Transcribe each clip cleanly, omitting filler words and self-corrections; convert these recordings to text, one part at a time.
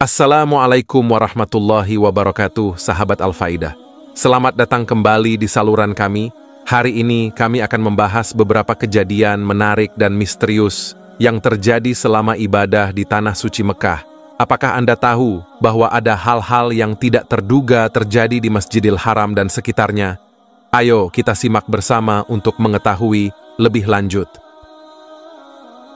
Assalamualaikum warahmatullahi wabarakatuh, sahabat Al-Faidah. Selamat datang kembali di saluran kami. Hari ini kami akan membahas beberapa kejadian menarik dan misterius yang terjadi selama ibadah di Tanah Suci Mekah. Apakah Anda tahu bahwa ada hal-hal yang tidak terduga terjadi di Masjidil Haram dan sekitarnya? Ayo kita simak bersama untuk mengetahui lebih lanjut.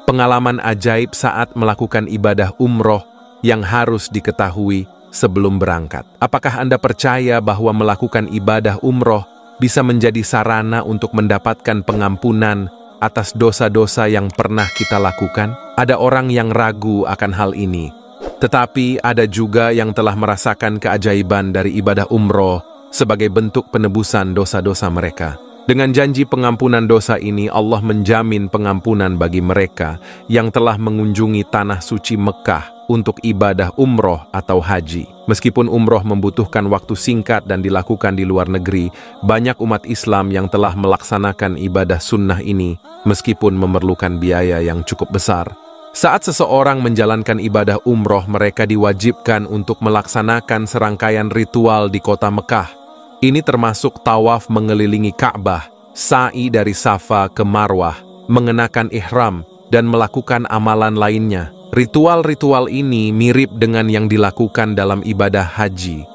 Pengalaman ajaib saat melakukan ibadah umroh yang harus diketahui sebelum berangkat. Apakah Anda percaya bahwa melakukan ibadah umroh bisa menjadi sarana untuk mendapatkan pengampunan atas dosa-dosa yang pernah kita lakukan? Ada orang yang ragu akan hal ini, tetapi ada juga yang telah merasakan keajaiban dari ibadah umroh sebagai bentuk penebusan dosa-dosa mereka. Dengan janji pengampunan dosa ini, Allah menjamin pengampunan bagi mereka yang telah mengunjungi Tanah Suci Mekah untuk ibadah umroh atau haji. Meskipun umroh membutuhkan waktu singkat dan dilakukan di luar negeri, banyak umat Islam yang telah melaksanakan ibadah sunnah ini meskipun memerlukan biaya yang cukup besar. Saat seseorang menjalankan ibadah umroh, mereka diwajibkan untuk melaksanakan serangkaian ritual di kota Mekah. Ini termasuk tawaf mengelilingi Ka'bah, sa'i dari Safa ke Marwah, mengenakan ihram, dan melakukan amalan lainnya. Ritual-ritual ini mirip dengan yang dilakukan dalam ibadah haji,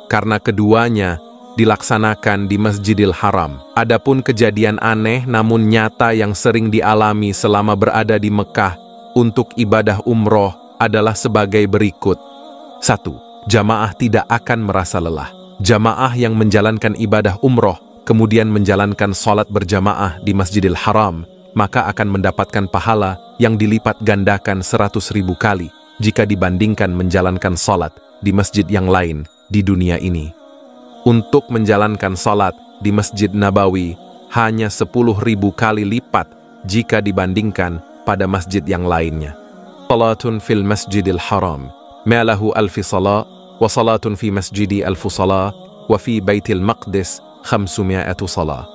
karena keduanya dilaksanakan di Masjidil Haram. Adapun kejadian aneh namun nyata yang sering dialami selama berada di Mekah untuk ibadah umroh adalah sebagai berikut. 1. Jamaah tidak akan merasa lelah. Jamaah yang menjalankan ibadah umroh kemudian menjalankan sholat berjamaah di Masjidil Haram, maka akan mendapatkan pahala yang dilipat gandakan 100.000 kali jika dibandingkan menjalankan sholat di masjid yang lain di dunia ini. Untuk menjalankan sholat di Masjid Nabawi hanya 10.000 kali lipat jika dibandingkan pada masjid yang lainnya. Salatun fil Masjidil Haram ma'lahu alfi salat wa salatun fi masjidi alfu salat wa fi baitil maqdis 500 salat.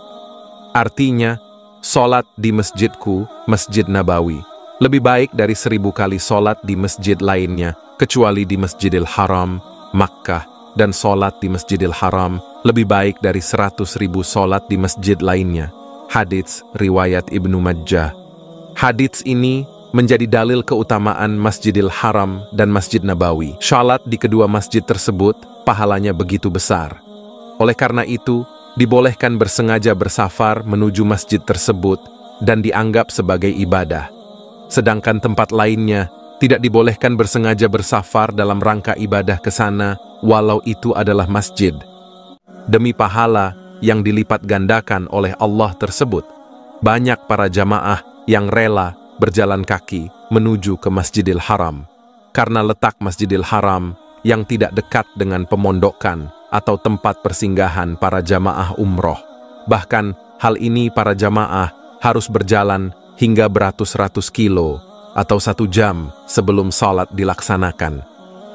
Artinya, solat di masjidku, Masjid Nabawi, lebih baik dari 1.000 kali solat di masjid lainnya, kecuali di Masjidil Haram, Makkah, dan solat di Masjidil Haram lebih baik dari 100.000 solat di masjid lainnya. Hadits riwayat Ibnu Majah. Hadits ini menjadi dalil keutamaan Masjidil Haram dan Masjid Nabawi. Salat di kedua masjid tersebut pahalanya begitu besar. Oleh karena itu, dibolehkan bersengaja bersafar menuju masjid tersebut dan dianggap sebagai ibadah. Sedangkan tempat lainnya tidak dibolehkan bersengaja bersafar dalam rangka ibadah ke sana, walau itu adalah masjid. Demi pahala yang dilipat gandakan oleh Allah tersebut, banyak para jamaah yang rela berjalan kaki menuju ke Masjidil Haram. Karena letak Masjidil Haram yang tidak dekat dengan pemondokan atau tempat persinggahan para jamaah umroh. Bahkan hal ini para jamaah harus berjalan hingga beratus-ratus kilo atau 1 jam sebelum salat dilaksanakan.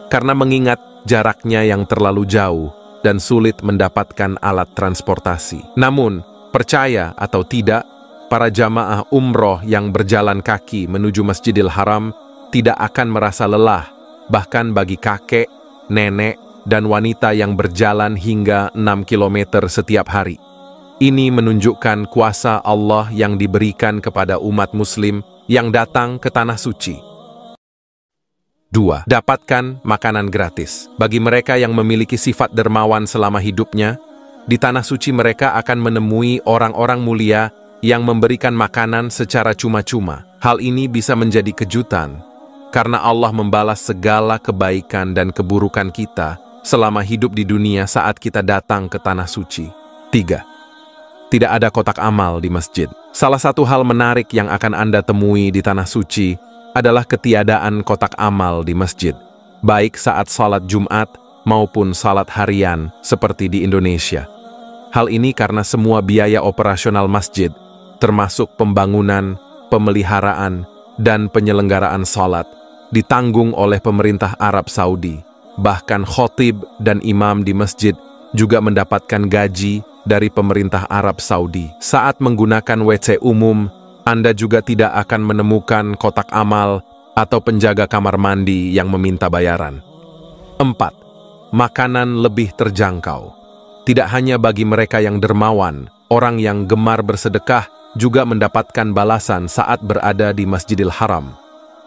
Karena mengingat jaraknya yang terlalu jauh dan sulit mendapatkan alat transportasi. Namun, percaya atau tidak, para jamaah umroh yang berjalan kaki menuju Masjidil Haram tidak akan merasa lelah, bahkan bagi kakek, nenek, dan wanita yang berjalan hingga 6 km setiap hari. Ini menunjukkan kuasa Allah yang diberikan kepada umat muslim yang datang ke Tanah Suci. 2. Dapatkan makanan gratis. Bagi mereka yang memiliki sifat dermawan selama hidupnya, di Tanah Suci mereka akan menemui orang-orang mulia yang memberikan makanan secara cuma-cuma. Hal ini bisa menjadi kejutan, karena Allah membalas segala kebaikan dan keburukan kita selama hidup di dunia saat kita datang ke Tanah Suci. 3. Tidak ada kotak amal di masjid. Salah satu hal menarik yang akan Anda temui di Tanah Suci adalah ketiadaan kotak amal di masjid, baik saat salat Jumat maupun salat harian seperti di Indonesia. Hal ini karena semua biaya operasional masjid, termasuk pembangunan, pemeliharaan, dan penyelenggaraan salat, ditanggung oleh pemerintah Arab Saudi. Bahkan khotib dan imam di masjid juga mendapatkan gaji dari pemerintah Arab Saudi. Saat menggunakan WC umum, Anda juga tidak akan menemukan kotak amal atau penjaga kamar mandi yang meminta bayaran. 4. Makanan lebih terjangkau. Tidak hanya bagi mereka yang dermawan, orang yang gemar bersedekah juga mendapatkan balasan saat berada di Masjidil Haram.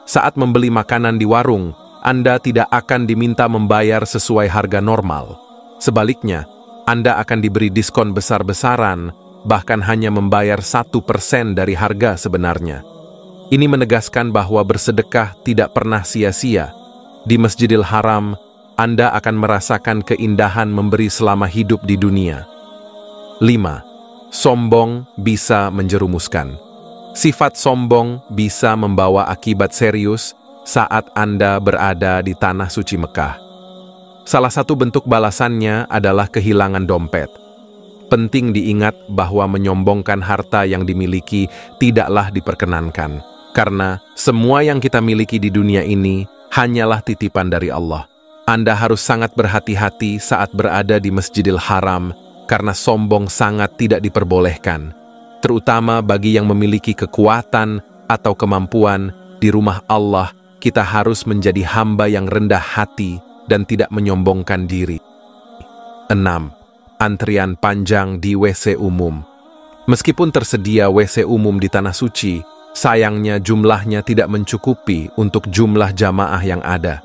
Saat membeli makanan di warung, Anda tidak akan diminta membayar sesuai harga normal. Sebaliknya, Anda akan diberi diskon besar-besaran, bahkan hanya membayar 1% dari harga sebenarnya. Ini menegaskan bahwa bersedekah tidak pernah sia-sia. Di Masjidil Haram, Anda akan merasakan keindahan memberi selama hidup di dunia. 5. Sombong bisa menjerumuskan. Sifat sombong bisa membawa akibat serius saat Anda berada di Tanah Suci Mekah. Salah satu bentuk balasannya adalah kehilangan dompet. Penting diingat bahwa menyombongkan harta yang dimiliki tidaklah diperkenankan, karena semua yang kita miliki di dunia ini hanyalah titipan dari Allah. Anda harus sangat berhati-hati saat berada di Masjidil Haram, karena sombong sangat tidak diperbolehkan, terutama bagi yang memiliki kekuatan atau kemampuan. Di rumah Allah, kita harus menjadi hamba yang rendah hati dan tidak menyombongkan diri. 6. Antrian panjang di WC umum. Meskipun tersedia WC umum di Tanah Suci, sayangnya jumlahnya tidak mencukupi untuk jumlah jamaah yang ada.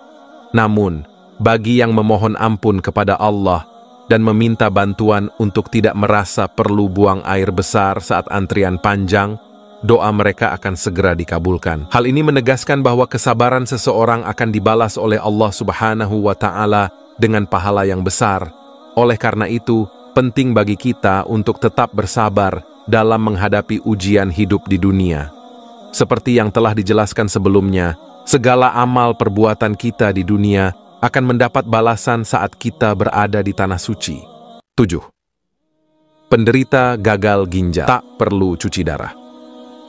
Namun, bagi yang memohon ampun kepada Allah dan meminta bantuan untuk tidak merasa perlu buang air besar saat antrian panjang, doa mereka akan segera dikabulkan. Hal ini menegaskan bahwa kesabaran seseorang akan dibalas oleh Allah Subhanahu wa Ta'ala dengan pahala yang besar. Oleh karena itu, penting bagi kita untuk tetap bersabar dalam menghadapi ujian hidup di dunia. Seperti yang telah dijelaskan sebelumnya, segala amal perbuatan kita di dunia akan mendapat balasan saat kita berada di Tanah Suci. 7. Penderita gagal ginjal tak perlu cuci darah.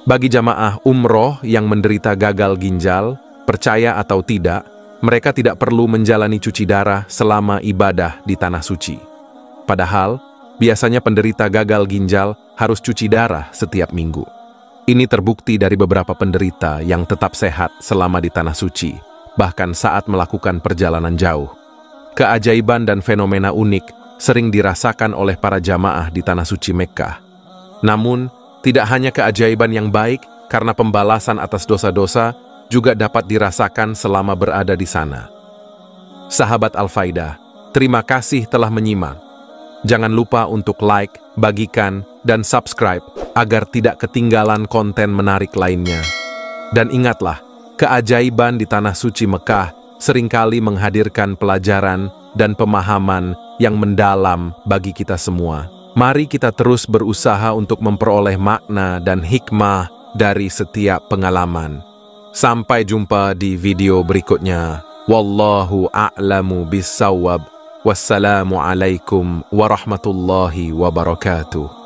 Bagi jamaah umroh yang menderita gagal ginjal, percaya atau tidak, mereka tidak perlu menjalani cuci darah selama ibadah di Tanah Suci. Padahal, biasanya penderita gagal ginjal harus cuci darah setiap minggu. Ini terbukti dari beberapa penderita yang tetap sehat selama di Tanah Suci, bahkan saat melakukan perjalanan jauh. Keajaiban dan fenomena unik sering dirasakan oleh para jamaah di Tanah Suci Mekkah. Namun, tidak hanya keajaiban yang baik, karena pembalasan atas dosa-dosa juga dapat dirasakan selama berada di sana. Sahabat Al-Faidah, terima kasih telah menyimak. Jangan lupa untuk like, bagikan, dan subscribe agar tidak ketinggalan konten menarik lainnya. Dan ingatlah, keajaiban di Tanah Suci Mekah seringkali menghadirkan pelajaran dan pemahaman yang mendalam bagi kita semua. Mari kita terus berusaha untuk memperoleh makna dan hikmah dari setiap pengalaman. Sampai jumpa di video berikutnya. Wallahu a'lamu bis-shawab. Wassalamualaikum warahmatullahi wabarakatuh.